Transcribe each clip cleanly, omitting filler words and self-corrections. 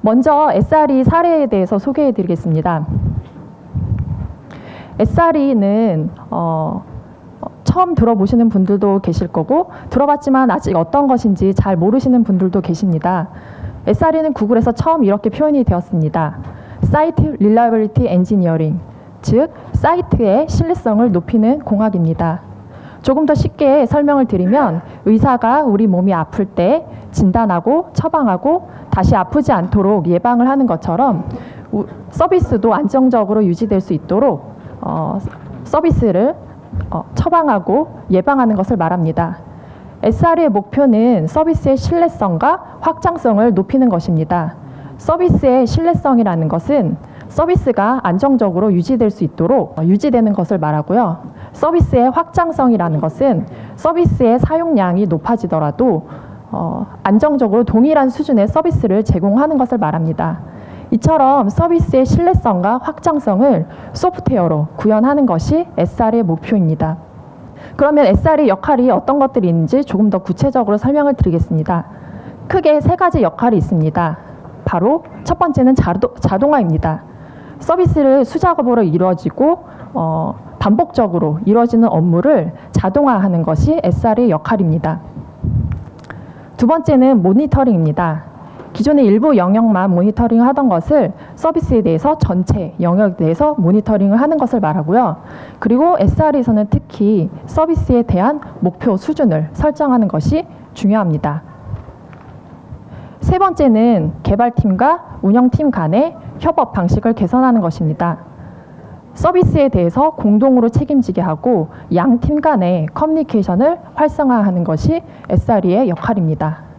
먼저 SRE 사례에 대해서 소개해 드리겠습니다. SRE는 처음 들어보시는 분들도 계실 거고 들어봤지만 아직 어떤 것인지 잘 모르시는 분들도 계십니다. SRE는 구글에서 처음 이렇게 표현이 되었습니다. Site Reliability Engineering, 즉 사이트의 신뢰성을 높이는 공학입니다. 조금 더 쉽게 설명을 드리면 의사가 우리 몸이 아플 때 진단하고 처방하고 다시 아프지 않도록 예방을 하는 것처럼 서비스도 안정적으로 유지될 수 있도록 서비스를 처방하고 예방하는 것을 말합니다. SRE의 목표는 서비스의 신뢰성과 확장성을 높이는 것입니다. 서비스의 신뢰성이라는 것은 서비스가 안정적으로 유지될 수 있도록 유지되는 것을 말하고요. 서비스의 확장성이라는 것은 서비스의 사용량이 높아지더라도 안정적으로 동일한 수준의 서비스를 제공하는 것을 말합니다. 이처럼 서비스의 신뢰성과 확장성을 소프트웨어로 구현하는 것이 SRE의 목표입니다. 그러면 SRE 역할이 어떤 것들이 있는지 조금 더 구체적으로 설명을 드리겠습니다. 크게 세 가지 역할이 있습니다. 바로 첫 번째는 자동화입니다. 서비스를 수작업으로 이루어지고 반복적으로 이루어지는 업무를 자동화하는 것이 SRE의 역할입니다. 두 번째는 모니터링입니다. 기존의 일부 영역만 모니터링을 하던 것을 서비스에 대해서 전체 영역에 대해서 모니터링을 하는 것을 말하고요. 그리고 SRE에서는 특히 서비스에 대한 목표 수준을 설정하는 것이 중요합니다. 세 번째는 개발팀과 운영팀 간의 협업 방식을 개선하는 것입니다. 서비스에 대해서 공동으로 책임지게 하고 양 팀 간의 커뮤니케이션을 활성화하는 것이 SRE의 역할입니다.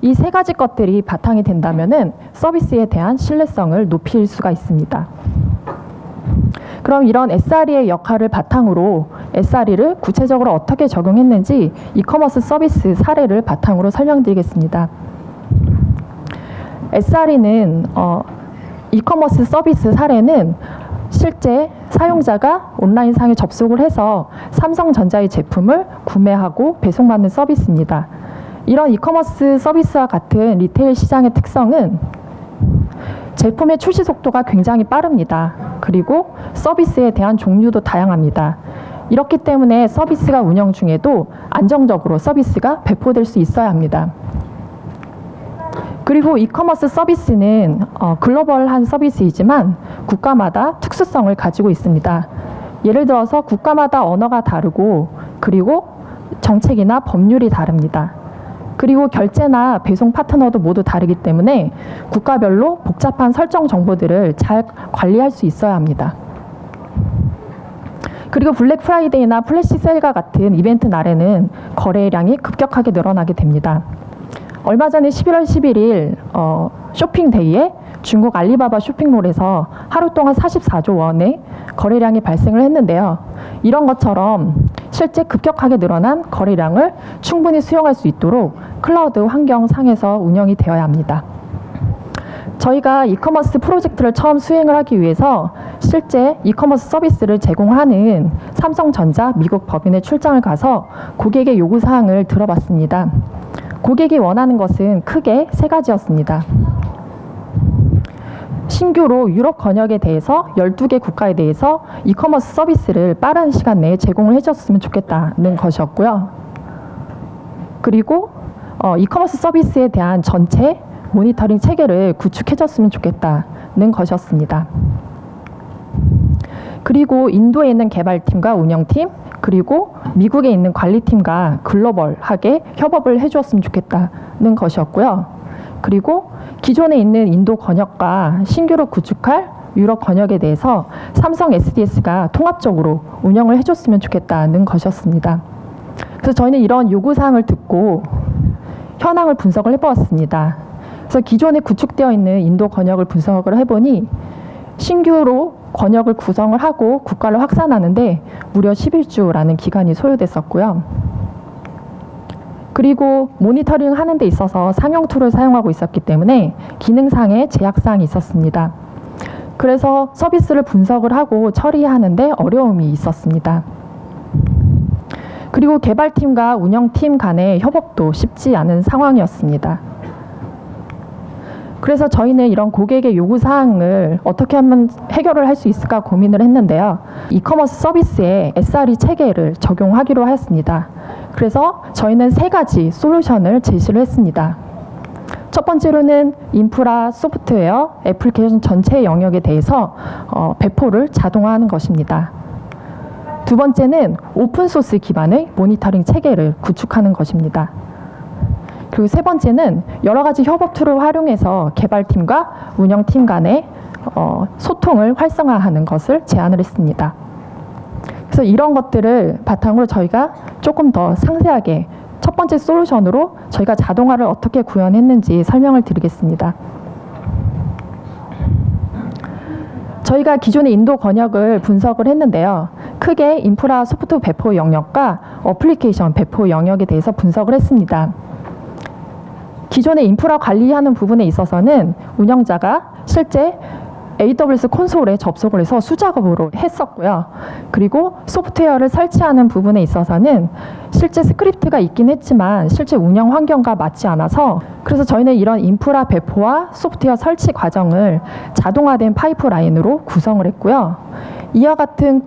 이 세 가지 것들이 바탕이 된다면은 서비스에 대한 신뢰성을 높일 수가 있습니다. 그럼 이런 SRE의 역할을 바탕으로 SRE를 구체적으로 어떻게 적용했는지 이커머스 서비스 사례를 바탕으로 설명드리겠습니다. SRE는 이커머스 서비스 사례는 실제 사용자가 온라인상에 접속을 해서 삼성전자의 제품을 구매하고 배송받는 서비스입니다. 이런 이커머스 서비스와 같은 리테일 시장의 특성은 제품의 출시 속도가 굉장히 빠릅니다. 그리고 서비스에 대한 종류도 다양합니다. 이렇기 때문에 서비스가 운영 중에도 안정적으로 서비스가 배포될 수 있어야 합니다. 그리고 이커머스 서비스는 글로벌한 서비스이지만 국가마다 특수성을 가지고 있습니다. 예를 들어서 국가마다 언어가 다르고 그리고 정책이나 법률이 다릅니다. 그리고 결제나 배송 파트너도 모두 다르기 때문에 국가별로 복잡한 설정 정보들을 잘 관리할 수 있어야 합니다. 그리고 블랙 프라이데이나 플래시 세일과 같은 이벤트 날에는 거래량이 급격하게 늘어나게 됩니다. 얼마 전에 11월 11일 쇼핑데이에 중국 알리바바 쇼핑몰에서 하루 동안 44조 원의 거래량이 발생을 했는데요. 이런 것처럼 실제 급격하게 늘어난 거래량을 충분히 수용할 수 있도록 클라우드 환경상에서 운영이 되어야 합니다. 저희가 이커머스 프로젝트를 처음 수행을 하기 위해서 실제 이커머스 서비스를 제공하는 삼성전자 미국 법인에 출장을 가서 고객의 요구사항을 들어봤습니다. 고객이 원하는 것은 크게 세 가지였습니다. 신규로 유럽 권역에 대해서 12개 국가에 대해서 이커머스 서비스를 빠른 시간 내에 제공을 해줬으면 좋겠다는 것이었고요. 그리고 이커머스 서비스에 대한 전체 모니터링 체계를 구축해줬으면 좋겠다는 것이었습니다. 그리고 인도에 있는 개발팀과 운영팀, 그리고 미국에 있는 관리팀과 글로벌하게 협업을 해주었으면 좋겠다는 것이었고요. 그리고 기존에 있는 인도 권역과 신규로 구축할 유럽 권역에 대해서 삼성 SDS가 통합적으로 운영을 해줬으면 좋겠다는 것이었습니다. 그래서 저희는 이런 요구사항을 듣고 현황을 분석을 해보았습니다. 그래서 기존에 구축되어 있는 인도 권역을 분석을 해보니 신규로 권역을 구성을 하고 국가를 확산하는데 무려 11주라는 기간이 소요됐었고요. 그리고 모니터링 하는 데 있어서 상용 툴을 사용하고 있었기 때문에 기능상의 제약사항이 있었습니다. 그래서 서비스를 분석을 하고 처리하는데 어려움이 있었습니다. 그리고 개발팀과 운영팀 간의 협업도 쉽지 않은 상황이었습니다. 그래서 저희는 이런 고객의 요구사항을 어떻게 하면 해결을 할 수 있을까 고민을 했는데요. 이커머스 서비스에 SRE 체계를 적용하기로 하였습니다. 그래서 저희는 3가지 솔루션을 제시를 했습니다. 첫 번째로는 인프라, 소프트웨어, 애플리케이션 전체 영역에 대해서 배포를 자동화하는 것입니다. 두 번째는 오픈소스 기반의 모니터링 체계를 구축하는 것입니다. 그리고 세 번째는 여러 가지 협업 툴을 활용해서 개발팀과 운영팀 간의 소통을 활성화하는 것을 제안을 했습니다. 그래서 이런 것들을 바탕으로 저희가 조금 더 상세하게 첫 번째 솔루션으로 저희가 자동화를 어떻게 구현했는지 설명을 드리겠습니다. 저희가 기존의 인도 권역을 분석을 했는데요. 크게 인프라 소프트 배포 영역과 어플리케이션 배포 영역에 대해서 분석을 했습니다. 기존의 인프라 관리하는 부분에 있어서는 운영자가 실제 AWS 콘솔에 접속을 해서 수작업으로 했었고요. 그리고 소프트웨어를 설치하는 부분에 있어서는 실제 스크립트가 있긴 했지만 실제 운영 환경과 맞지 않아서 그래서 저희는 이런 인프라 배포와 소프트웨어 설치 과정을 자동화된 파이프라인으로 구성을 했고요. 이와 같은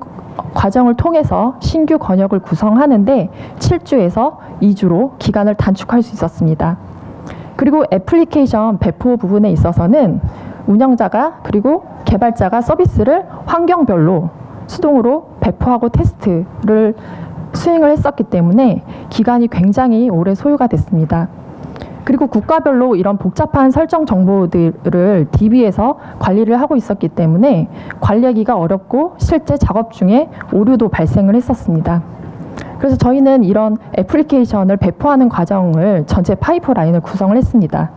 과정을 통해서 신규 권역을 구성하는데 7주에서 2주로 기간을 단축할 수 있었습니다. 그리고 애플리케이션 배포 부분에 있어서는 운영자가 그리고 개발자가 서비스를 환경별로 수동으로 배포하고 테스트를 수행을 했었기 때문에 기간이 굉장히 오래 소요가 됐습니다. 그리고 국가별로 이런 복잡한 설정 정보들을 DB에서 관리를 하고 있었기 때문에 관리하기가 어렵고 실제 작업 중에 오류도 발생을 했었습니다. 그래서 저희는 이런 애플리케이션을 배포하는 과정을 전체 파이프라인을 구성을 했습니다.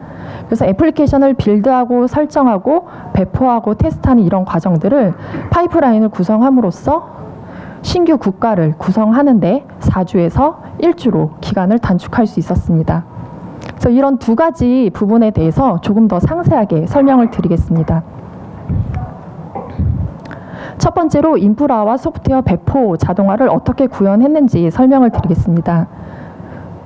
그래서 애플리케이션을 빌드하고 설정하고 배포하고 테스트하는 이런 과정들을 파이프라인을 구성함으로써 신규 국가를 구성하는데 4주에서 1주로 기간을 단축할 수 있었습니다. 그래서 이런 2가지 부분에 대해서 조금 더 상세하게 설명을 드리겠습니다. 첫 번째로 인프라와 소프트웨어 배포 자동화를 어떻게 구현했는지 설명을 드리겠습니다.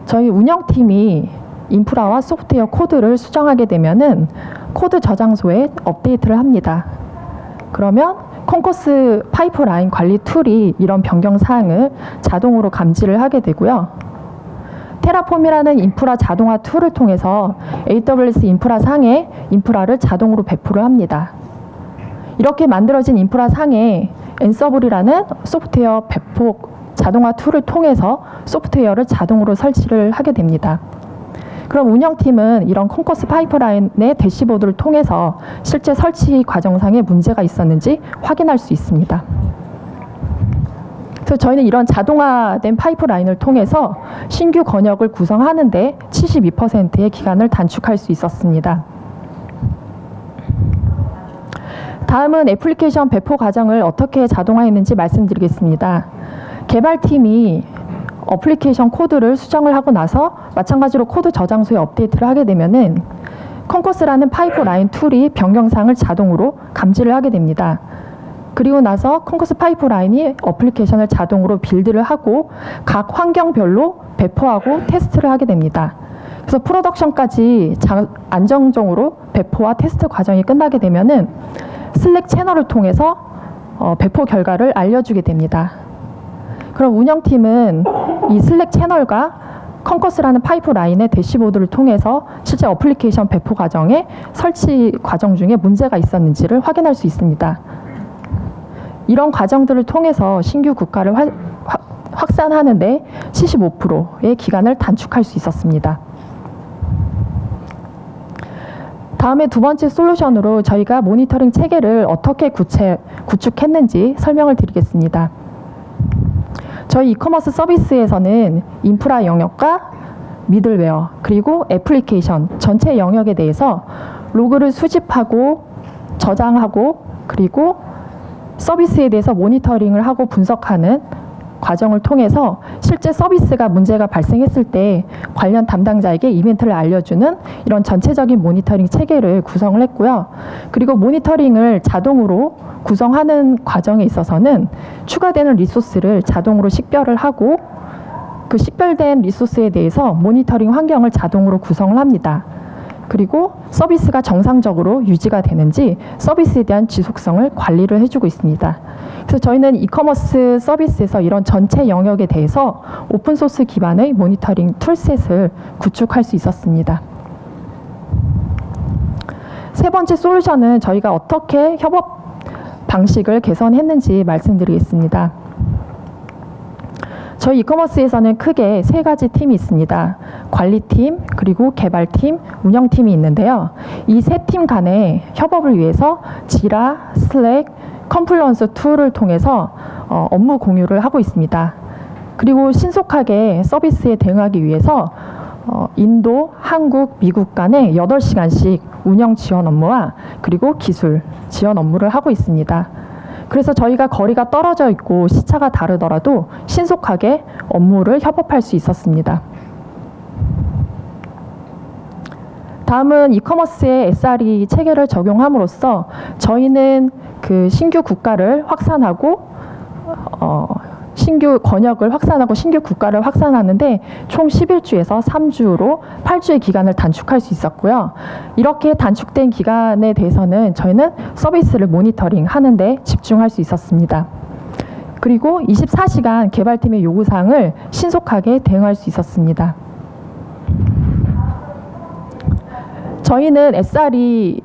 저희 운영팀이 인프라와 소프트웨어 코드를 수정하게 되면은 코드 저장소에 업데이트를 합니다. 그러면 콘코스 파이프라인 관리 툴이 이런 변경 사항을 자동으로 감지를 하게 되고요. 테라폼이라는 인프라 자동화 툴을 통해서 AWS 인프라 상에 인프라를 자동으로 배포를 합니다. 이렇게 만들어진 인프라 상에 엔서블이라는 소프트웨어 배포 자동화 툴을 통해서 소프트웨어를 자동으로 설치를 하게 됩니다. 그럼 운영팀은 이런 콘코스 파이프라인의 대시보드를 통해서 실제 설치 과정상에 문제가 있었는지 확인할 수 있습니다. 그래서 저희는 이런 자동화된 파이프라인을 통해서 신규 권역을 구성하는데 72%의 기간을 단축할 수 있었습니다. 다음은 애플리케이션 배포 과정을 어떻게 자동화했는지 말씀드리겠습니다. 개발팀이 어플리케이션 코드를 수정을 하고 나서 마찬가지로 코드 저장소에 업데이트를 하게 되면은 콘코스라는 파이프라인 툴이 변경사항을 자동으로 감지를 하게 됩니다. 그리고 나서 콘코스 파이프라인이 어플리케이션을 자동으로 빌드를 하고 각 환경별로 배포하고 테스트를 하게 됩니다. 그래서 프로덕션까지 안정적으로 배포와 테스트 과정이 끝나게 되면은 슬랙 채널을 통해서 배포 결과를 알려주게 됩니다. 그럼 운영팀은 이 슬랙 채널과 콘코스라는 파이프라인의 대시보드를 통해서 실제 어플리케이션 배포 과정에 설치 과정 중에 문제가 있었는지를 확인할 수 있습니다. 이런 과정들을 통해서 신규 국가를 확산하는데 75%의 기간을 단축할 수 있었습니다. 다음에 2번째 솔루션으로 저희가 모니터링 체계를 어떻게 구축했는지 설명을 드리겠습니다. 저희 이커머스 서비스에서는 인프라 영역과 미들웨어 그리고 애플리케이션 전체 영역에 대해서 로그를 수집하고 저장하고 그리고 서비스에 대해서 모니터링을 하고 분석하는 과정을 통해서 실제 서비스가 문제가 발생했을 때 관련 담당자에게 이벤트를 알려주는 이런 전체적인 모니터링 체계를 구성을 했고요. 그리고 모니터링을 자동으로 구성하는 과정에 있어서는 추가되는 리소스를 자동으로 식별을 하고 그 식별된 리소스에 대해서 모니터링 환경을 자동으로 구성을 합니다. 그리고 서비스가 정상적으로 유지가 되는지 서비스에 대한 지속성을 관리를 해주고 있습니다. 그래서 저희는 이커머스 서비스에서 이런 전체 영역에 대해서 오픈소스 기반의 모니터링 툴셋을 구축할 수 있었습니다. 세 번째 솔루션은 저희가 어떻게 협업 방식을 개선했는지 말씀드리겠습니다. 저희 이커머스에서는 크게 세 가지 팀이 있습니다. 관리팀, 그리고 개발팀, 운영팀이 있는데요. 이 세 팀 간의 협업을 위해서 지라, 슬랙, 컴플런스 툴을 통해서 업무 공유를 하고 있습니다. 그리고 신속하게 서비스에 대응하기 위해서 인도, 한국, 미국 간에 8시간씩 운영 지원 업무와 그리고 기술 지원 업무를 하고 있습니다. 그래서 저희가 거리가 떨어져 있고 시차가 다르더라도 신속하게 업무를 협업할 수 있었습니다. 다음은 이커머스의 SRE 체계를 적용함으로써 저희는 그 신규 국가를 확산하고 신규 권역을 확산하고 신규 국가를 확산하는데 총 11주에서 3주로 8주의 기간을 단축할 수 있었고요. 이렇게 단축된 기간에 대해서는 저희는 서비스를 모니터링 하는데 집중할 수 있었습니다. 그리고 24시간 개발팀의 요구사항을 신속하게 대응할 수 있었습니다. 저희는 SRE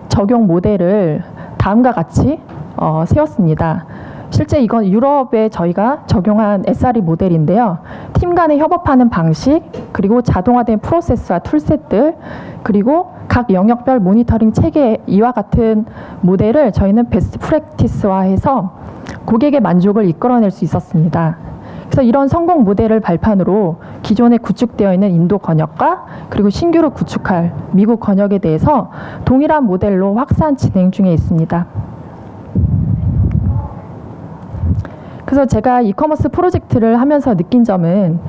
적용 모델을 다음과 같이 세웠습니다. 실제 이건 유럽에 저희가 적용한 SRE 모델인데요. 팀 간에 협업하는 방식, 그리고 자동화된 프로세스와 툴셋들, 그리고 각 영역별 모니터링 체계 이와 같은 모델을 저희는 베스트 프랙티스화해서 고객의 만족을 이끌어낼 수 있었습니다. 그래서 이런 성공 모델을 발판으로 기존에 구축되어 있는 인도 권역과 그리고 신규로 구축할 미국 권역에 대해서 동일한 모델로 확산 진행 중에 있습니다. 그래서 제가 이커머스 프로젝트를 하면서 느낀 점은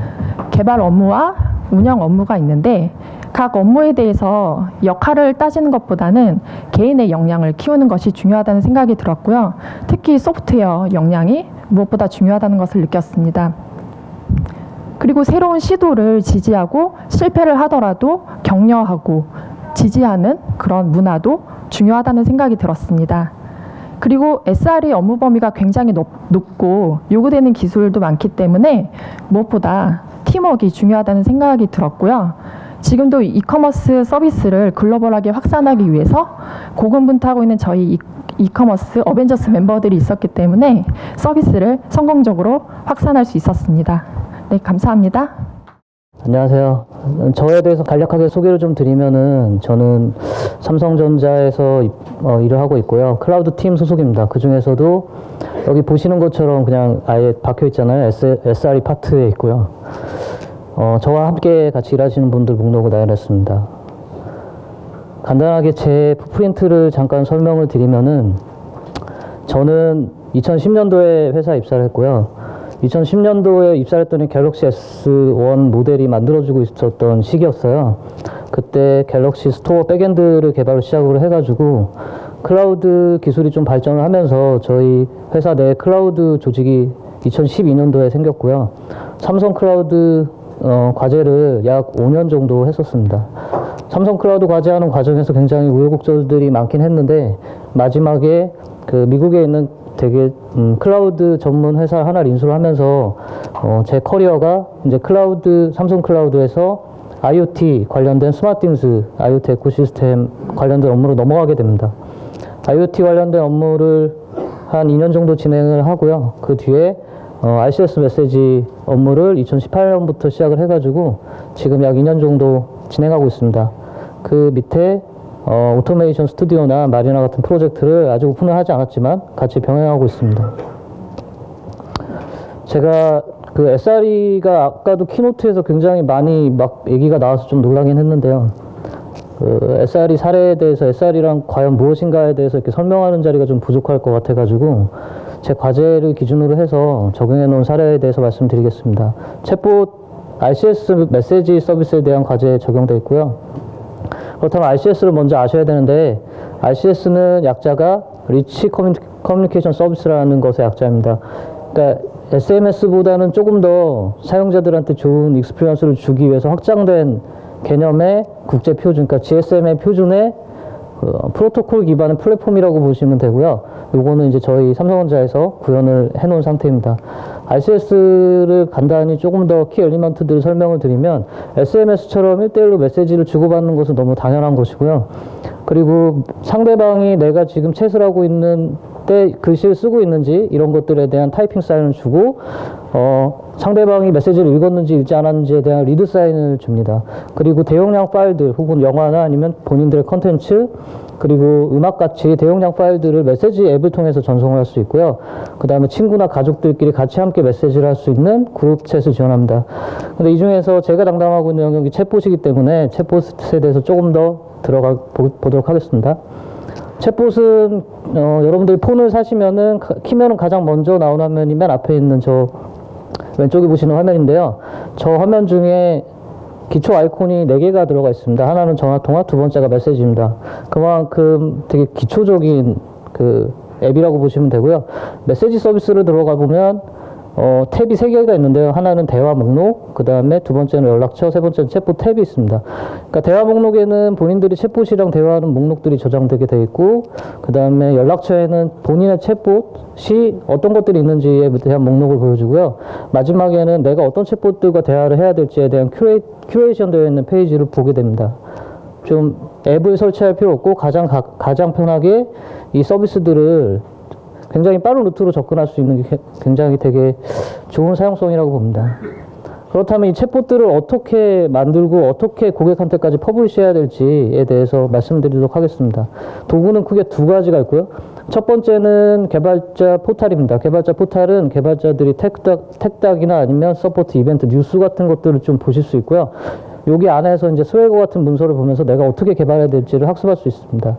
개발 업무와 운영 업무가 있는데 각 업무에 대해서 역할을 따지는 것보다는 개인의 역량을 키우는 것이 중요하다는 생각이 들었고요. 특히 소프트웨어 역량이 무엇보다 중요하다는 것을 느꼈습니다. 그리고 새로운 시도를 지지하고 실패를 하더라도 격려하고 지지하는 그런 문화도 중요하다는 생각이 들었습니다. 그리고 SRE 업무 범위가 굉장히 높고 요구되는 기술도 많기 때문에 무엇보다 팀워크가 중요하다는 생각이 들었고요. 지금도 이커머스 서비스를 글로벌하게 확산하기 위해서 고군분투하고 있는 저희 이커머스 어벤져스 멤버들이 있었기 때문에 서비스를 성공적으로 확산할 수 있었습니다. 네, 감사합니다. 안녕하세요. 저에 대해서 간략하게 소개를 좀 드리면은 저는 삼성전자에서 일을 하고 있고요. 클라우드 팀 소속입니다. 그 중에서도 여기 보시는 것처럼 그냥 아예 박혀 있잖아요. SRE 파트에 있고요. 저와 함께 같이 일하시는 분들 목록을 나열했습니다. 간단하게 제 풋프린트를 잠깐 설명을 드리면은 저는 2010년도에 회사에 입사를 했고요. 2010년도에 입사를 했더니 갤럭시 S1 모델이 만들어지고 있었던 시기였어요. 그때 갤럭시 스토어 백엔드를 개발을 시작으로 해가지고 클라우드 기술이 좀 발전을 하면서 저희 회사 내 클라우드 조직이 2012년도에 생겼고요. 삼성 클라우드 과제를 약 5년 정도 했었습니다. 삼성 클라우드 과제하는 과정에서 굉장히 우여곡절들이 많긴 했는데 마지막에 그 미국에 있는 되게 클라우드 전문 회사 하나를 인수를 하면서 제 커리어가 이제 삼성 클라우드에서 IoT 관련된 스마트띵스, IoT 에코시스템 관련된 업무로 넘어가게 됩니다. IoT 관련된 업무를 한 2년 정도 진행을 하고요. 그 뒤에 RCS 메시지 업무를 2018년부터 시작을 해가지고 지금 약 2년 정도 진행하고 있습니다. 그 밑에 오토메이션 스튜디오나 마리나 같은 프로젝트를 아직 오픈을 하지 않았지만 같이 병행하고 있습니다. 제가 그 SRE가 아까도 키노트에서 굉장히 많이 막 얘기가 나와서 좀 놀라긴 했는데요. 그 SRE 사례에 대해서 SRE란 과연 무엇인가에 대해서 이렇게 설명하는 자리가 좀 부족할 것 같아가지고 제 과제를 기준으로 해서 적용해 놓은 사례에 대해서 말씀드리겠습니다. 챗봇 RCS 메시지 서비스에 대한 과제에 적용되어 있고요. 그렇다면 RCS를 먼저 아셔야 되는데 RCS는 약자가 리치 커뮤니케이션 서비스라는 것의 약자입니다. 그러니까 SMS보다는 조금 더 사용자들한테 좋은 익스피리언스를 주기 위해서 확장된 개념의 국제 표준, 그러니까 GSMA 표준의 프로토콜 기반의 플랫폼이라고 보시면 되고요. 요거는 이제 저희 삼성전자에서 구현을 해놓은 상태입니다. RCS를 간단히 조금 더 키 엘리먼트들을 설명을 드리면 SMS처럼 1대1로 메시지를 주고받는 것은 너무 당연한 것이고요. 그리고 상대방이 내가 지금 챗을 하고 있는 때 글씨를 쓰고 있는지 이런 것들에 대한 타이핑 사인을 주고 상대방이 메시지를 읽었는지 읽지 않았는지에 대한 리드 사인을 줍니다. 그리고 대용량 파일들 혹은 영화나 아니면 본인들의 컨텐츠 그리고 음악같이 대용량 파일들을 메시지 앱을 통해서 전송을 할 수 있고요. 그 다음에 친구나 가족들끼리 같이 함께 메시지를 할 수 있는 그룹 챗을 지원합니다. 근데 이 중에서 제가 담당하고 있는 영역이 챗봇이기 때문에 챗봇에 대해서 조금 더 보도록 하겠습니다. 챗봇은 여러분들이 폰을 사시면은 키면은 가장 먼저 나오는 화면이 맨 앞에 있는 저 왼쪽에 보시는 화면인데요. 저 화면 중에 기초 아이콘이 4개가 들어가 있습니다. 하나는 전화통화, 두 번째가 메시지입니다. 그만큼 되게 기초적인 그 앱이라고 보시면 되고요. 메시지 서비스를 들어가 보면 탭이 3개가 있는데요. 하나는 대화 목록, 그 다음에 두 번째는 연락처, 세 번째는 챗봇 탭이 있습니다. 그러니까 대화 목록에는 본인들이 챗봇이랑 대화하는 목록들이 저장되게 되어 있고, 그 다음에 연락처에는 본인의 챗봇이 어떤 것들이 있는지에 대한 목록을 보여주고요. 마지막에는 내가 어떤 챗봇들과 대화를 해야 될지에 대한 큐레이션 되어 있는 페이지를 보게 됩니다. 좀 앱을 설치할 필요 없고 가장 편하게 이 서비스들을 굉장히 빠른 루트로 접근할 수 있는 게 굉장히 되게 좋은 사용성이라고 봅니다. 그렇다면 이 챗봇들을 어떻게 만들고 어떻게 고객한테까지 퍼블리시해야 될지에 대해서 말씀드리도록 하겠습니다. 도구는 크게 2가지가 있고요. 첫 번째는 개발자 포탈입니다. 개발자 포탈은 개발자들이 택닥이나 아니면 서포트 이벤트, 뉴스 같은 것들을 좀 보실 수 있고요. 여기 안에서 이제 스웨거 같은 문서를 보면서 내가 어떻게 개발해야 될지를 학습할 수 있습니다.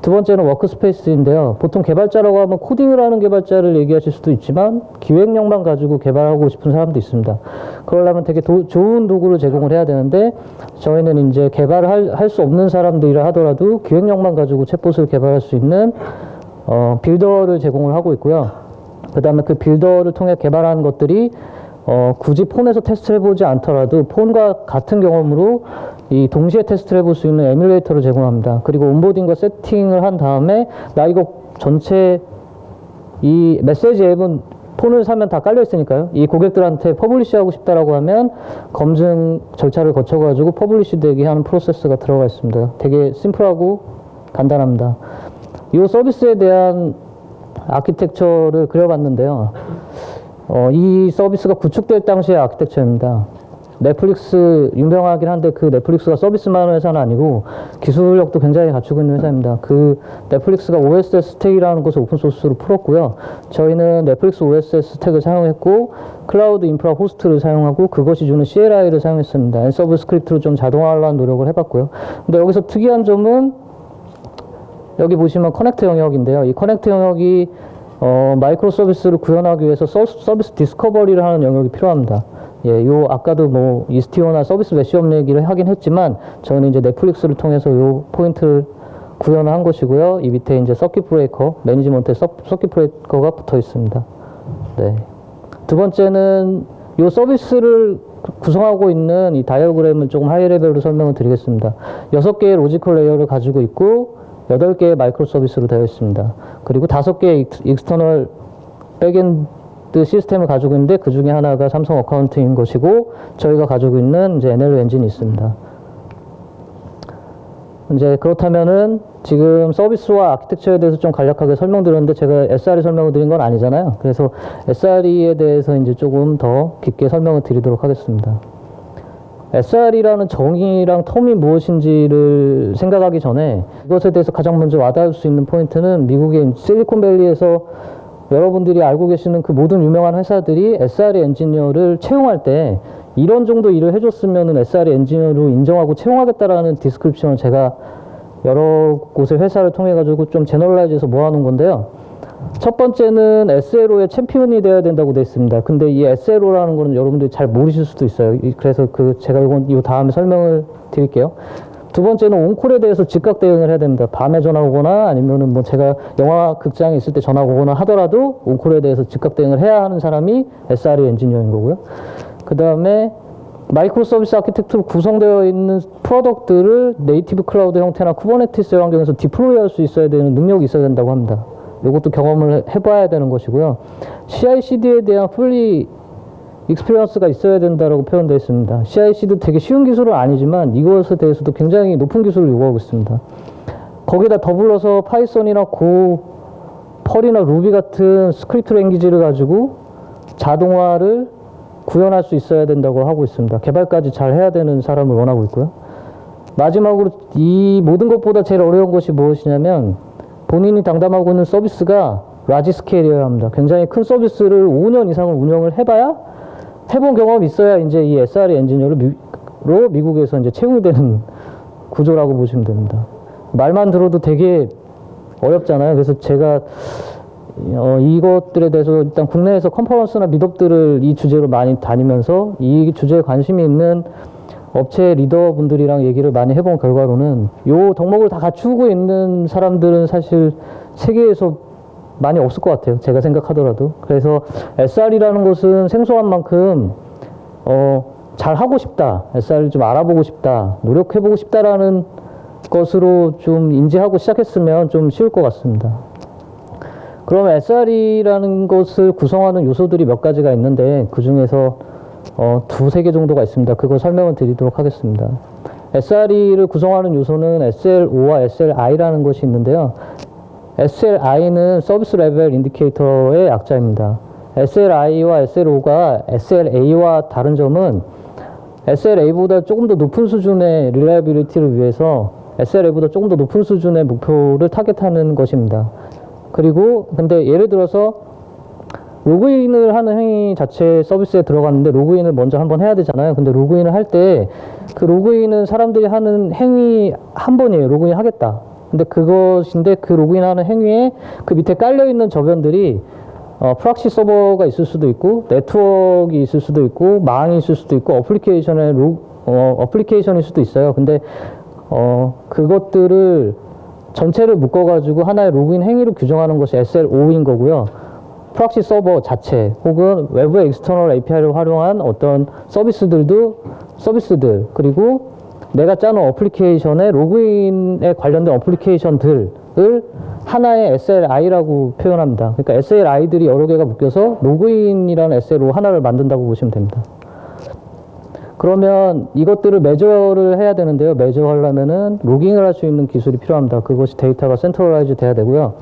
두 번째는 워크스페이스인데요. 보통 개발자라고 하면 코딩을 하는 개발자를 얘기하실 수도 있지만 기획력만 가지고 개발하고 싶은 사람도 있습니다. 그러려면 되게 좋은 도구를 제공을 해야 되는데 저희는 이제 개발을 할 수 없는 사람들이라 하더라도 기획력만 가지고 챗봇을 개발할 수 있는 빌더를 제공을 하고 있고요. 그 다음에 그 빌더를 통해 개발하는 것들이 굳이 폰에서 테스트를 해보지 않더라도 폰과 같은 경험으로 이 동시에 테스트를 해볼 수 있는 에뮬레이터를 제공합니다. 그리고 온보딩과 세팅을 한 다음에 나 이거 전체 이 메시지 앱은 폰을 사면 다 깔려 있으니까요. 이 고객들한테 퍼블리시 하고 싶다라고 하면 검증 절차를 거쳐가지고 퍼블리시 되게 하는 프로세스가 들어가 있습니다. 되게 심플하고 간단합니다. 이 서비스에 대한 아키텍처를 그려봤는데요. 이 서비스가 구축될 당시의 아키텍처입니다. 넷플릭스 유명하긴 한데 그 넷플릭스가 서비스만 하는 회사는 아니고 기술력도 굉장히 갖추고 있는 회사입니다. 그 넷플릭스가 OSS 스택이라는 것을 오픈소스로 풀었고요. 저희는 넷플릭스 OSS 스택을 사용했고 클라우드 인프라 호스트를 사용하고 그것이 주는 CLI를 사용했습니다. 앤서브 스크립트로 좀 자동화하려는 노력을 해봤고요. 근데 여기서 특이한 점은 여기 보시면 커넥트 영역인데요. 이 커넥트 영역이 마이크로 서비스를 구현하기 위해서 서비스 디스커버리를 하는 영역이 필요합니다. 예, 아까도 뭐 이스티오나 서비스 메시업 얘기를 하긴 했지만 저는 이제 넷플릭스를 통해서 요 포인트를 구현을 한 것이고요. 이 밑에 이제 서킷 브레이커, 매니지먼트에 서킷 브레이커가 붙어 있습니다. 네. 두 번째는 요 서비스를 구성하고 있는 이 다이어그램을 조금 하이 레벨로 설명을 드리겠습니다. 6개의 로지컬 레이어를 가지고 있고 8개의 마이크로 서비스로 되어 있습니다. 그리고 5개의 익스터널 백엔드 시스템을 가지고 있는데 그 중에 하나가 삼성 어카운트인 것이고 저희가 가지고 있는 이제 NLU 엔진이 있습니다. 이제 그렇다면은 지금 서비스와 아키텍처에 대해서 좀 간략하게 설명드렸는데 제가 SRE 설명을 드린 건 아니잖아요. 그래서 SRE에 대해서 이제 조금 더 깊게 설명을 드리도록 하겠습니다. SRE라는 정의랑 텀이 무엇인지를 생각하기 전에 이것에 대해서 가장 먼저 와닿을 수 있는 포인트는 미국의 실리콘밸리에서 여러분들이 알고 계시는 그 모든 유명한 회사들이 SRE 엔지니어를 채용할 때 이런 정도 일을 해줬으면 SRE 엔지니어로 인정하고 채용하겠다라는 디스크립션을 제가 여러 곳의 회사를 통해 가지고 좀 제너럴라이즈해서 모아놓은 건데요. 첫 번째는 SLO의 챔피언이 되어야 된다고 되어 있습니다. 근데 이 SLO라는 거는 여러분들이 잘 모르실 수도 있어요. 그래서 제가 이 다음에 설명을 드릴게요. 두 번째는 온콜에 대해서 즉각 대응을 해야 됩니다. 밤에 전화 오거나 아니면은 뭐 제가 영화 극장에 있을 때 전화 오거나 하더라도 온콜에 대해서 즉각 대응을 해야 하는 사람이 SRE 엔지니어인 거고요. 그 다음에 마이크로 서비스 아키텍처로 구성되어 있는 프로덕트를 네이티브 클라우드 형태나 쿠버네티스 환경에서 디플로이 할 수 있어야 되는 능력이 있어야 된다고 합니다. 이것도 경험을 해봐야 되는 것이고요. CI/CD에 대한 풀리 익스피리언스가 있어야 된다고 표현되어 있습니다. CI/CD도 되게 쉬운 기술은 아니지만 이것에 대해서도 굉장히 높은 기술을 요구하고 있습니다. 거기다 더불어서 파이썬이나 고, 펄이나 루비 같은 스크립트 랭귀지를 가지고 자동화를 구현할 수 있어야 된다고 하고 있습니다. 개발까지 잘 해야 되는 사람을 원하고 있고요. 마지막으로 이 모든 것보다 제일 어려운 것이 무엇이냐면 본인이 담당하고 있는 서비스가 라지 스케일이어야 합니다. 굉장히 큰 서비스를 5년 이상을 운영을 해봐야 해본 경험이 있어야 이제 이 SRE 엔지니어로 미국에서 이제 채용이 되는 구조라고 보시면 됩니다. 말만 들어도 되게 어렵잖아요. 그래서 제가 이것들에 대해서 일단 국내에서 컨퍼런스나 미덥들을 이 주제로 많이 다니면서 이 주제에 관심이 있는 업체 리더분들이랑 얘기를 많이 해본 결과로는 요 덕목을 다 갖추고 있는 사람들은 사실 세계에서 많이 없을 것 같아요. 제가 생각하더라도. 그래서 SR이라는 것은 생소한 만큼 잘 하고 싶다. SR을 좀 알아보고 싶다. 노력해보고 싶다라는 것으로 좀 인지하고 시작했으면 좀 쉬울 것 같습니다. 그럼 SR이라는 것을 구성하는 요소들이 몇 가지가 있는데 그 중에서 두세 개 정도가 있습니다. 그거 설명을 드리도록 하겠습니다. SRE를 구성하는 요소는 SLO와 SLI라는 것이 있는데요. SLI는 서비스 레벨 인디케이터의 약자입니다. SLI와 SLO가 SLA와 다른 점은 SLA보다 조금 더 높은 수준의 릴라이빌리티를 위해서 SLA보다 조금 더 높은 수준의 목표를 타겟하는 것입니다. 그리고 근데 예를 들어서 로그인을 하는 행위 자체 서비스에 들어갔는데 로그인을 먼저 한번 해야 되잖아요. 근데 로그인을 할 때 그 로그인은 사람들이 하는 행위 한 번이에요. 로그인 하겠다. 근데 그것인데 그 로그인하는 행위에 그 밑에 깔려있는 저변들이 프락시 서버가 있을 수도 있고 네트워크가 있을 수도 있고 망이 있을 수도 있고 어플리케이션일 수도 있어요. 근데 그것들을 전체를 묶어가지고 하나의 로그인 행위로 규정하는 것이 SLO인 거고요. 프락시 서버 자체 혹은 외부의 익스터널 API를 활용한 어떤 서비스들 그리고 내가 짜놓은 어플리케이션의 로그인에 관련된 어플리케이션들을 하나의 SLI라고 표현합니다. 그러니까 SLI들이 여러 개가 묶여서 로그인이라는 SLO 하나를 만든다고 보시면 됩니다. 그러면 이것들을 매저를 해야 되는데요. 매저하려면은 로깅을 할 수 있는 기술이 필요합니다. 그것이 데이터가 센트럴라이즈 돼야 되고요.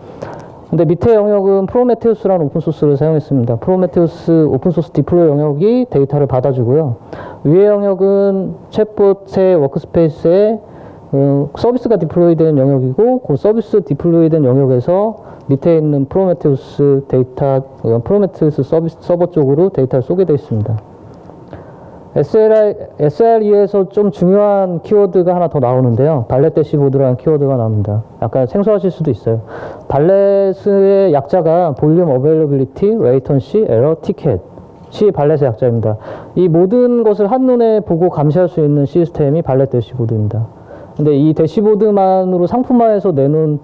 근데 밑에 영역은 프로메테우스라는 오픈소스를 사용했습니다. 프로메테우스 오픈소스 디플로이 영역이 데이터를 받아주고요. 위의 영역은 챗봇의 워크스페이스에 서비스가 디플로이 된 영역이고 그 서비스 디플로이 된 영역에서 밑에 있는 프로메테우스 데이터, 프로메테우스 서버 쪽으로 데이터를 쏘게 되어 있습니다. SRE에서 좀 중요한 키워드가 하나 더 나오는데요. 발렛 대시보드라는 키워드가 나옵니다. 약간 생소하실 수도 있어요. 발렛의 약자가 볼륨 어베일러빌리티, 레이턴시, 에러, 티켓이 발렛의 약자입니다. 이 모든 것을 한눈에 보고 감시할 수 있는 시스템이 발렛 대시보드입니다. 근데 이 대시보드만으로 상품화해서 내놓은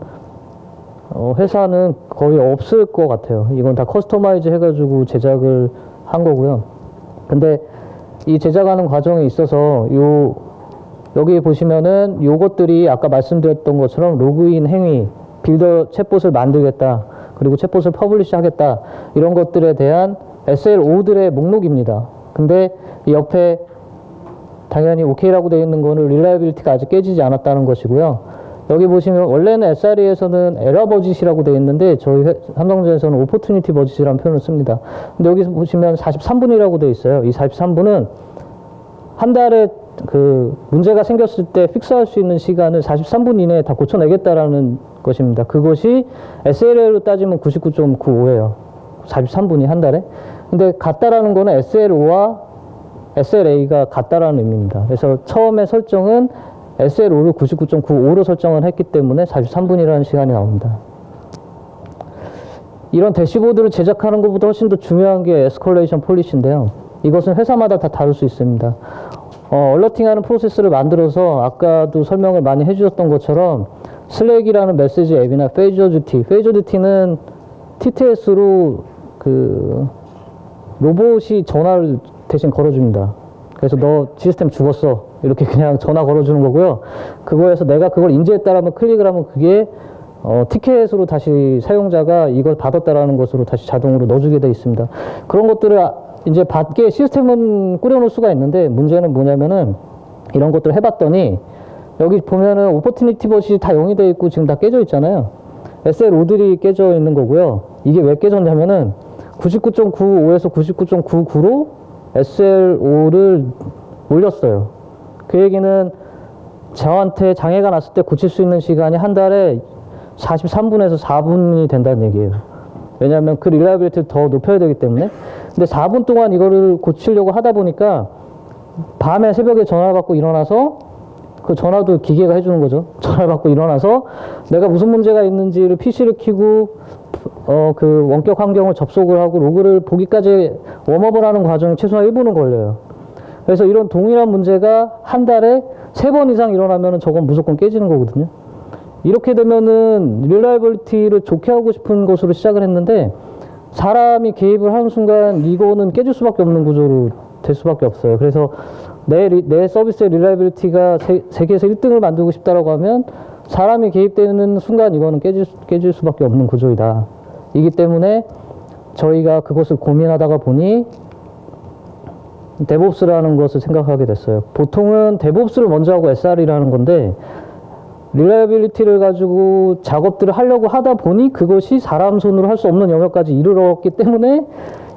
회사는 거의 없을 것 같아요. 이건 다 커스터마이즈 해가지고 제작을 한 거고요. 근데 이 제작하는 과정에 있어서 여기 보시면은 요것들이 아까 말씀드렸던 것처럼 로그인 행위, 빌더 챗봇을 만들겠다, 그리고 챗봇을 퍼블리시 하겠다, 이런 것들에 대한 SLO들의 목록입니다. 근데 이 옆에 당연히 OK라고 되어 있는 거는 릴라이빌리티가 아직 깨지지 않았다는 것이고요. 여기 보시면 원래는 SRE에서는 에러 버짓이라고 되어 있는데 저희 삼성전자에서는 오퍼튜니티 버짓이라는 표현을 씁니다. 근데 여기 보시면 43분이라고 되어 있어요. 이 43분은 한 달에 그 문제가 생겼을 때 픽스할 수 있는 시간을 43분 이내에 다 고쳐내겠다라는 것입니다. 그것이 SLA로 따지면 99.95예요. 43분이 한 달에. 근데 같다라는 거는 SLO와 SLA가 같다라는 의미입니다. 그래서 처음에 설정은 SLO를 99.95로 설정을 했기 때문에 43분이라는 시간이 나옵니다. 이런 대시보드를 제작하는 것보다 훨씬 더 중요한 게 에스컬레이션 폴리시인데요. 이것은 회사마다 다 다를 수 있습니다. 얼러팅하는 프로세스를 만들어서 아까도 설명을 많이 해주셨던 것처럼 슬랙이라는 메시지 앱이나 페이저듀티는 TTS로 그 로봇이 전화를 대신 걸어줍니다. 그래서 너 시스템 죽었어. 이렇게 그냥 전화 걸어주는 거고요. 그거에서 내가 그걸 인지했다라면 클릭을 하면 그게 티켓으로 다시 사용자가 이걸 받았다라는 것으로 다시 자동으로 넣어주게 돼 있습니다. 그런 것들을 이제 받게 시스템은 꾸려놓을 수가 있는데 문제는 뭐냐면은 이런 것들을 해봤더니 여기 보면은 오퍼튜니티 버시 다 0이 돼 있고 지금 다 깨져 있잖아요. SL5들이 깨져 있는 거고요. 이게 왜 깨졌냐면은 99.95에서 99.99로 SL5를 올렸어요. 그 얘기는 저한테 장애가 났을 때 고칠 수 있는 시간이 한 달에 43분에서 4분이 된다는 얘기예요. 왜냐하면 그 릴라이빌리티를 더 높여야 되기 때문에. 근데 4분 동안 이거를 고치려고 하다 보니까 밤에 새벽에 전화를 받고 일어나서 그 전화도 기계가 해주는 거죠. 전화를 받고 일어나서 내가 무슨 문제가 있는지를 PC를 켜고 그 원격 환경을 접속을 하고 로그를 보기까지 웜업을 하는 과정이 최소한 1분은 걸려요. 그래서 이런 동일한 문제가 한 달에 3번 이상 일어나면 저건 무조건 깨지는 거거든요. 이렇게 되면은 릴라이빌리티를 좋게 하고 싶은 것으로 시작을 했는데 사람이 개입을 하는 순간 이거는 깨질 수밖에 없는 구조로 될 수밖에 없어요. 그래서 내 서비스의 릴라이빌리티가 세계에서 1등을 만들고 싶다라고 하면 사람이 개입되는 순간 이거는 깨질 수밖에 없는 구조이다. 이기 때문에 저희가 그것을 고민하다가 보니 데브옵스라는 것을 생각하게 됐어요. 보통은 데브옵스를 먼저 하고 SR이라는 건데 릴라이빌리티를 가지고 작업들을 하려고 하다 보니 그것이 사람 손으로 할 수 없는 영역까지 이르렀기 때문에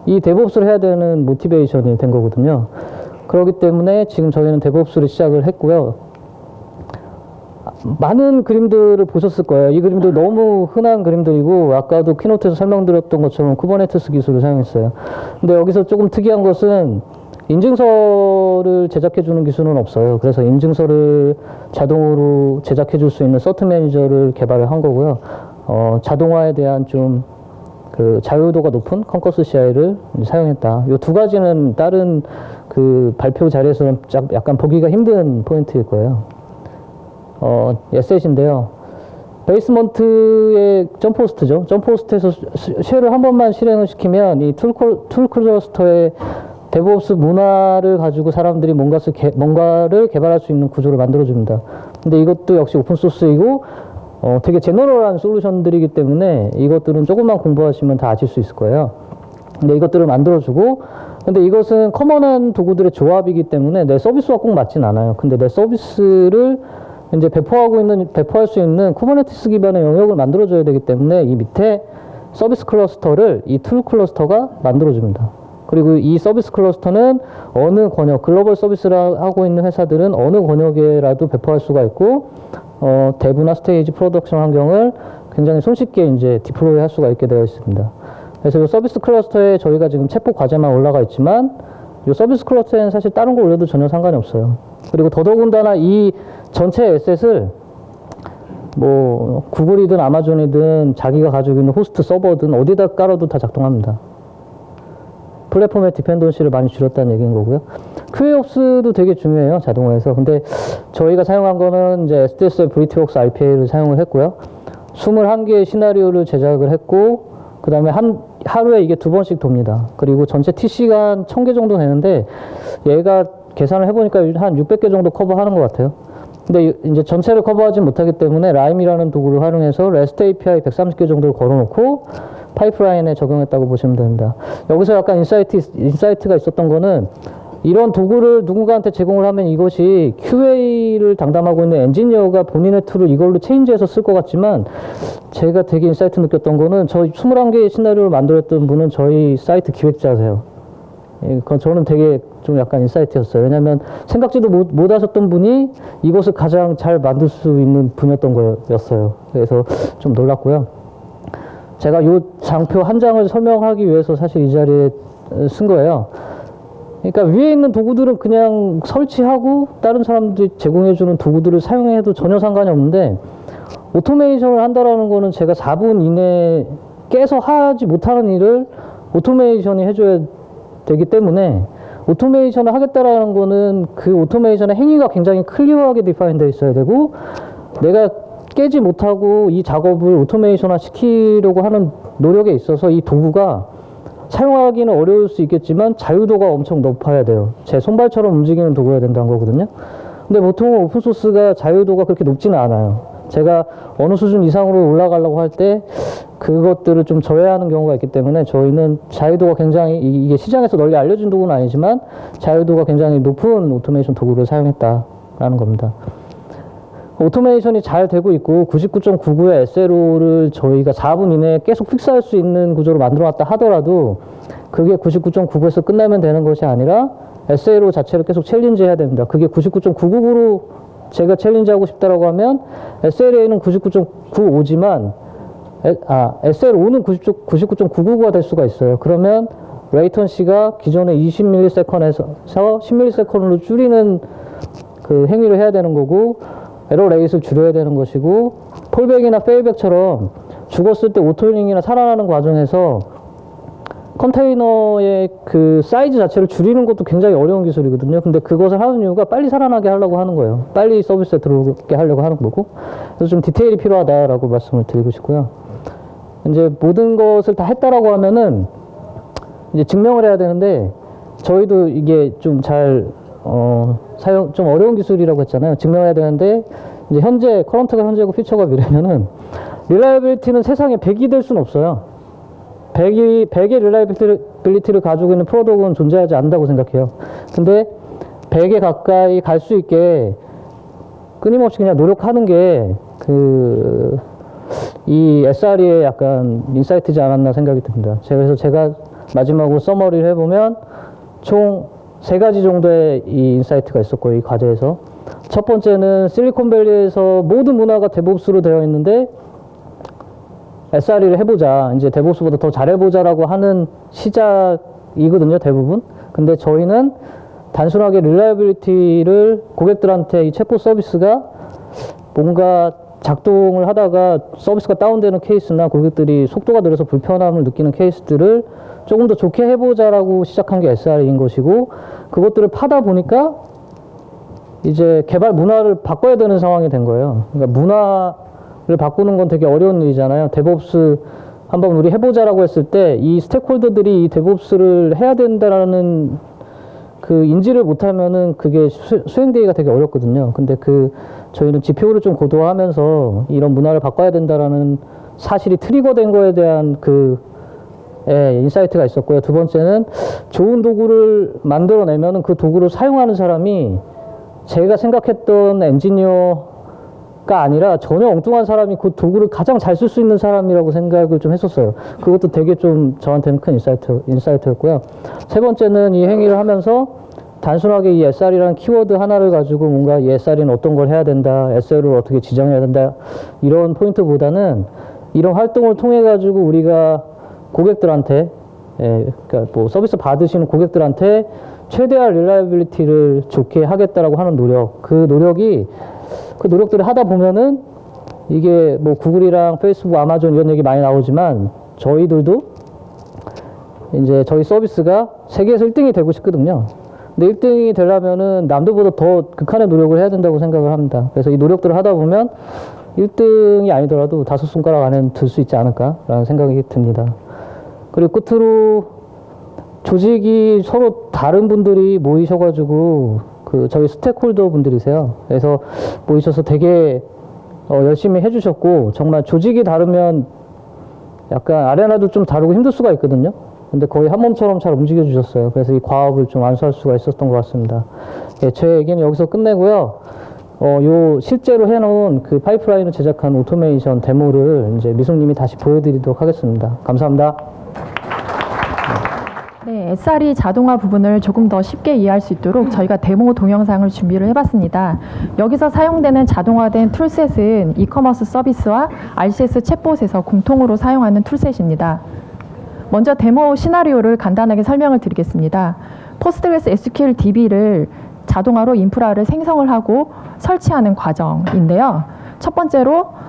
이 데브옵스를 해야 되는 모티베이션이 된 거거든요. 그렇기 때문에 지금 저희는 데브옵스를 시작을 했고요. 많은 그림들을 보셨을 거예요. 이 그림들 너무 흔한 그림들이고 아까도 키노트에서 설명드렸던 것처럼 쿠버네티스 기술을 사용했어요. 근데 여기서 조금 특이한 것은 인증서를 제작해 주는 기술은 없어요. 그래서 인증서를 자동으로 제작해 줄 수 있는 서트 매니저를 개발을 한 거고요. 자동화에 대한 좀 그 자유도가 높은 컨커스 CI를 사용했다. 이 두 가지는 다른 그 발표 자리에서는 약간 보기가 힘든 포인트일 거예요. 에셋인데요. 베이스먼트의 점포스트죠. 점포스트에서 쉘을 한 번만 실행을 시키면 이 툴 클러스터의 데브옵스 문화를 가지고 사람들이 뭔가를 개발할 수 있는 구조를 만들어줍니다. 근데 이것도 역시 오픈소스이고 되게 제너럴한 솔루션들이기 때문에 이것들은 조금만 공부하시면 다 아실 수 있을 거예요. 근데 이것들을 만들어주고 근데 이것은 커먼한 도구들의 조합이기 때문에 내 서비스와 꼭 맞진 않아요. 근데 내 서비스를 이제 배포할 수 있는 쿠버네티스 기반의 영역을 만들어줘야 되기 때문에 이 밑에 서비스 클러스터를 이 툴 클러스터가 만들어줍니다. 그리고 이 서비스 클러스터는 어느 권역, 글로벌 서비스를 하고 있는 회사들은 어느 권역에라도 배포할 수가 있고, 대부나 스테이지 프로덕션 환경을 굉장히 손쉽게 이제 디플로이 할 수가 있게 되어 있습니다. 그래서 이 서비스 클러스터에 저희가 지금 챗봇 과제만 올라가 있지만, 이 서비스 클러스터에는 사실 다른 거 올려도 전혀 상관이 없어요. 그리고 더더군다나 이 전체 에셋을 뭐 구글이든 아마존이든 자기가 가지고 있는 호스트 서버든 어디다 깔아도 다 작동합니다. 플랫폼의 디펜던시를 많이 줄였다는 얘기인 거고요. QAOPS도 되게 중요해요, 자동화에서. 근데 저희가 사용한 거는 이제 SDS의 브리티웍스 RPA를 사용을 했고요. 21개의 시나리오를 제작을 했고, 그 다음에 하루에 이게 2번씩 돕니다. 그리고 전체 TC가 한 1000개 정도 되는데, 얘가 계산을 해보니까 한 600개 정도 커버하는 것 같아요. 근데 이제 전체를 커버하지 못하기 때문에 라임이라는 도구를 활용해서 REST API 130개 정도를 걸어놓고 파이프라인에 적용했다고 보시면 됩니다. 여기서 약간 인사이트가 있었던 거는 이런 도구를 누군가한테 제공을 하면 이것이 QA를 담당하고 있는 엔지니어가 본인의 툴을 이걸로 체인지해서 쓸 것 같지만 제가 되게 인사이트 느꼈던 거는 저희 21개의 시나리오를 만들었던 분은 저희 사이트 기획자세요. 그건 저는 되게 좀 약간 인사이트였어요. 왜냐면 생각지도 못 하셨던 분이 이것을 가장 잘 만들 수 있는 분이었던 거였어요. 그래서 좀 놀랐고요. 제가 이 장표 한 장을 설명하기 위해서 사실 이 자리에 쓴 거예요. 그러니까 위에 있는 도구들은 그냥 설치하고 다른 사람들이 제공해주는 도구들을 사용해도 전혀 상관이 없는데 오토메이션을 한다라는 거는 제가 4분 이내에 깨서 하지 못하는 일을 오토메이션이 해줘야 되기 때문에 오토메이션을 하겠다라는 거는 그 오토메이션의 행위가 굉장히 클리어하게 디파인 되어 있어야 되고 내가 깨지 못하고 이 작업을 오토메이션화 시키려고 하는 노력에 있어서 이 도구가 사용하기는 어려울 수 있겠지만 자유도가 엄청 높아야 돼요. 제 손발처럼 움직이는 도구여야 된다는 거거든요. 근데 보통 오픈소스가 자유도가 그렇게 높지는 않아요. 제가 어느 수준 이상으로 올라가려고 할 때 그것들을 좀 저해하는 경우가 있기 때문에 저희는 자유도가 굉장히, 이게 시장에서 널리 알려진 도구는 아니지만 자유도가 굉장히 높은 오토메이션 도구를 사용했다라는 겁니다. 오토메이션이 잘 되고 있고 99.99의 SLO를 저희가 4분 이내에 계속 픽스할 수 있는 구조로 만들어 놨다 하더라도 그게 99.99에서 끝나면 되는 것이 아니라 SLO 자체를 계속 챌린지 해야 됩니다. 그게 99.99로 제가 챌린지 하고 싶다라고 하면 SLA는 99.95지만 SLO는 99.99가 될 수가 있어요. 그러면 레이턴시가 기존의 20ms에서 10ms로 줄이는 그 행위를 해야 되는 거고 에러 레이스를 줄여야 되는 것이고 폴백이나 페일백처럼 죽었을 때 오토링이나 살아나는 과정에서 컨테이너의 그 사이즈 자체를 줄이는 것도 굉장히 어려운 기술이거든요. 근데 그것을 하는 이유가 빨리 살아나게 하려고 하는 거예요. 빨리 서비스에 들어오게 하려고 하는 거고. 그래서 좀 디테일이 필요하다라고 말씀을 드리고 싶고요. 이제 모든 것을 다 했다라고 하면은 이제 증명을 해야 되는데 저희도 이게 좀 좀 어려운 기술이라고 했잖아요. 증명해야 되는데 이제 커런트가 현재고 퓨처가 미래면은 릴라이빌리티는 세상에 100이 될 수는 없어요. 100의 릴라이빌리티를 가지고 있는 프로덕트는 존재하지 않는다고 생각해요. 근데 100에 가까이 갈 수 있게 끊임없이 그냥 노력하는 게 이 SRE의 약간 인사이트지 않았나 생각이 듭니다. 그래서 제가 마지막으로 서머리를 해보면 총 3가지 정도의 이 인사이트가 있었고요, 이 과제에서. 첫 번째는 실리콘밸리에서 모든 문화가 데브옵스로 되어 있는데 SRE를 해보자, 이제 데브옵스보다 더 잘해보자라고 하는 시작이거든요, 대부분. 근데 저희는 단순하게 릴라이빌리티를 고객들한테 이 챗봇 서비스가 뭔가 작동을 하다가 서비스가 다운되는 케이스나 고객들이 속도가 느려서 불편함을 느끼는 케이스들을 조금 더 좋게 해보자라고 시작한 게 SRE인 것이고, 그것들을 파다 보니까 이제 개발 문화를 바꿔야 되는 상황이 된 거예요. 그러니까 문화를 바꾸는 건 되게 어려운 일이잖아요. 데브옵스 한번 우리 해보자라고 했을 때 이 스테이크홀더들이 이 데브옵스를 해야 된다라는 그 인지를 못하면은 그게 수행되기가 되게 어렵거든요. 근데 저희는 지표를 좀 고도화하면서 이런 문화를 바꿔야 된다라는 사실이 트리거된 거에 대한 인사이트가 있었고요. 두 번째는 좋은 도구를 만들어내면은 그 도구를 사용하는 사람이 제가 생각했던 엔지니어가 아니라 전혀 엉뚱한 사람이 그 도구를 가장 잘 쓸 수 있는 사람이라고 생각을 좀 했었어요. 그것도 되게 좀 저한테는 큰 인사이트였고요. 세 번째는 이 행위를 하면서 단순하게 이 SR이라는 키워드 하나를 가지고 뭔가 이 SR이는 어떤 걸 해야 된다, SL을 어떻게 지정해야 된다, 이런 포인트보다는 이런 활동을 통해 가지고 우리가 고객들한테, 그러니까 뭐 서비스 받으시는 고객들한테 최대한 릴라이빌리티를 좋게 하겠다라고 하는 노력, 그 노력들을 하다 보면은 이게 뭐 구글이랑 페이스북, 아마존 이런 얘기 많이 나오지만 저희들도 이제 저희 서비스가 세계에서 1등이 되고 싶거든요. 근데 1등이 되려면은 남들보다 더 극한의 노력을 해야 된다고 생각을 합니다. 그래서 이 노력들을 하다 보면 1등이 아니더라도 5손가락 안에는 들 수 있지 않을까라는 생각이 듭니다. 그리고 끝으로 조직이 서로 다른 분들이 모이셔가지고 저희 스테이크홀더 분들이세요. 그래서 모이셔서 되게 열심히 해주셨고, 정말 조직이 다르면 약간 아레나도 좀 다르고 힘들 수가 있거든요. 근데 거의 한 몸처럼 잘 움직여 주셨어요. 그래서 이 과업을 좀 완수할 수가 있었던 것 같습니다. 제 얘기는 여기서 끝내고요. 실제로 해놓은 그 파이프라인을 제작한 오토메이션 데모를 이제 미숙님이 다시 보여드리도록 하겠습니다. 감사합니다. 네, SRE 자동화 부분을 조금 더 쉽게 이해할 수 있도록 저희가 데모 동영상을 준비를 해봤습니다. 여기서 사용되는 자동화된 툴셋은 이커머스 서비스와 RCS 챗봇에서 공통으로 사용하는 툴셋입니다. 먼저 데모 시나리오를 간단하게 설명을 드리겠습니다. 포스트그레스 SQL DB를 자동화로 인프라를 생성을 하고 설치하는 과정인데요. 첫 번째로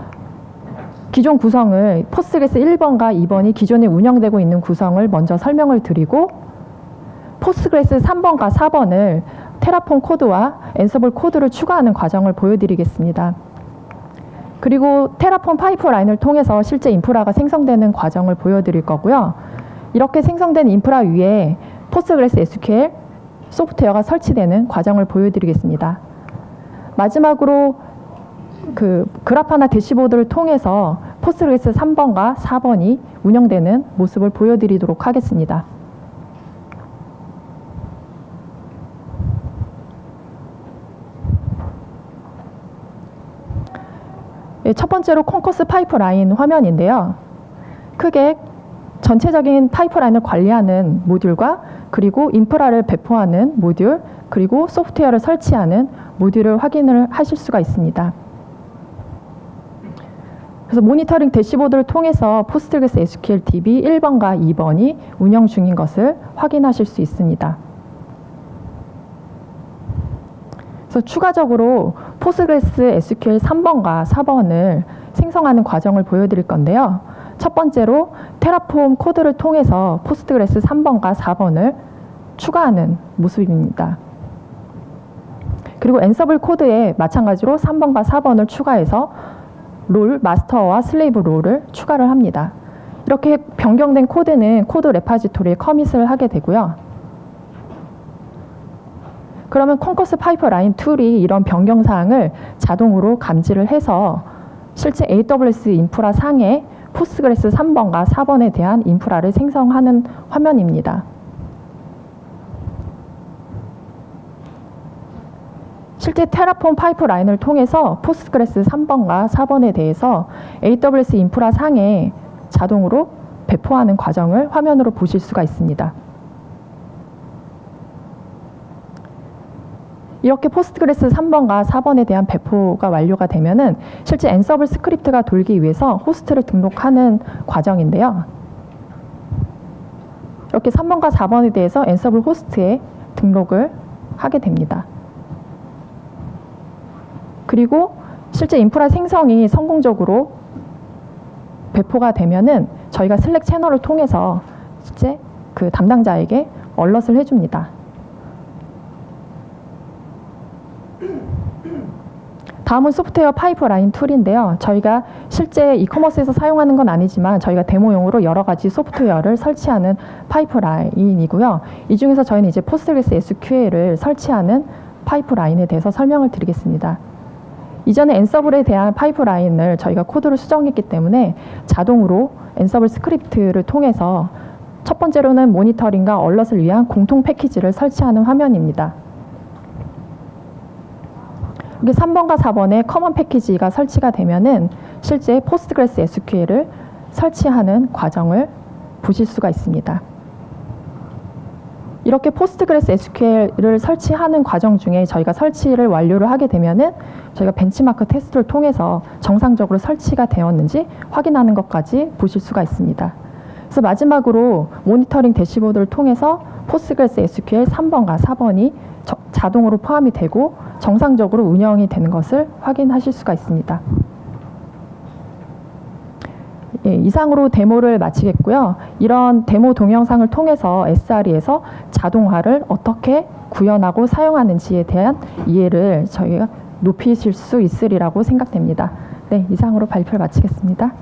기존 구성을 포스트그레스 1번과 2번이 기존에 운영되고 있는 구성을 먼저 설명을 드리고, 포스트그레스 3번과 4번을 테라폼 코드와 앤서블 코드를 추가하는 과정을 보여드리겠습니다. 그리고 테라폼 파이프라인을 통해서 실제 인프라가 생성되는 과정을 보여드릴 거고요. 이렇게 생성된 인프라 위에 포스트그레스 SQL 소프트웨어가 설치되는 과정을 보여드리겠습니다. 마지막으로 그 그래프나 대시보드를 통해서 포스트그레스 3번과 4번이 운영되는 모습을 보여드리도록 하겠습니다. 첫 번째로 콘커스 파이프라인 화면인데요. 크게 전체적인 파이프라인을 관리하는 모듈과 그리고 인프라를 배포하는 모듈, 그리고 소프트웨어를 설치하는 모듈을 확인을 하실 수가 있습니다. 그래서 모니터링 대시보드를 통해서 포스트그레스 SQL DB 1번과 2번이 운영 중인 것을 확인하실 수 있습니다. 그래서 추가적으로 포스트그레스 SQL 3번과 4번을 생성하는 과정을 보여드릴 건데요. 첫 번째로 테라폼 코드를 통해서 포스트그레스 3번과 4번을 추가하는 모습입니다. 그리고 앤서블 코드에 마찬가지로 3번과 4번을 추가해서 롤, 마스터와 슬레이브 롤을 추가를 합니다. 이렇게 변경된 코드는 코드 레파지토리에 커밋을 하게 되고요. 그러면 콘커스 파이프라인 툴이 이런 변경 사항을 자동으로 감지를 해서 실제 AWS 인프라 상에 포스트그레스 3번과 4번에 대한 인프라를 생성하는 화면입니다. 실제 테라폼 파이프라인을 통해서 포스트그레스 3번과 4번에 대해서 AWS 인프라 상에 자동으로 배포하는 과정을 화면으로 보실 수가 있습니다. 이렇게 포스트그레스 3번과 4번에 대한 배포가 완료가 되면은 실제 앤서블 스크립트가 돌기 위해서 호스트를 등록하는 과정인데요. 이렇게 3번과 4번에 대해서 앤서블 호스트에 등록을 하게 됩니다. 그리고 실제 인프라 생성이 성공적으로 배포가 되면은 저희가 슬랙 채널을 통해서 실제 그 담당자에게 얼럿을 해줍니다. 다음은 소프트웨어 파이프라인 툴인데요. 저희가 실제 이커머스에서 사용하는 건 아니지만 저희가 데모용으로 여러 가지 소프트웨어를 설치하는 파이프라인이고요. 이 중에서 저희는 이제 포스트그레스 SQL을 설치하는 파이프라인에 대해서 설명을 드리겠습니다. 이전에 앤서블에 대한 파이프라인을 저희가 코드를 수정했기 때문에 자동으로 앤서블 스크립트를 통해서 첫 번째로는 모니터링과 얼럿을 위한 공통 패키지를 설치하는 화면입니다. 여기 3번과 4번에 커먼 패키지가 설치가 되면은 실제 포스트그레스 SQL을 설치하는 과정을 보실 수가 있습니다. 이렇게 포스트그레스 SQL을 설치하는 과정 중에 저희가 설치를 완료를 하게 되면은 저희가 벤치마크 테스트를 통해서 정상적으로 설치가 되었는지 확인하는 것까지 보실 수가 있습니다. 그래서 마지막으로 모니터링 대시보드를 통해서 포스트그레스 SQL 3번과 4번이 자동으로 포함이 되고 정상적으로 운영이 되는 것을 확인하실 수가 있습니다. 예, 이상으로 데모를 마치겠고요. 이런 데모 동영상을 통해서 SRE에서 자동화를 어떻게 구현하고 사용하는지에 대한 이해를 저희가 높이실 수 있으리라고 생각됩니다. 네, 이상으로 발표를 마치겠습니다.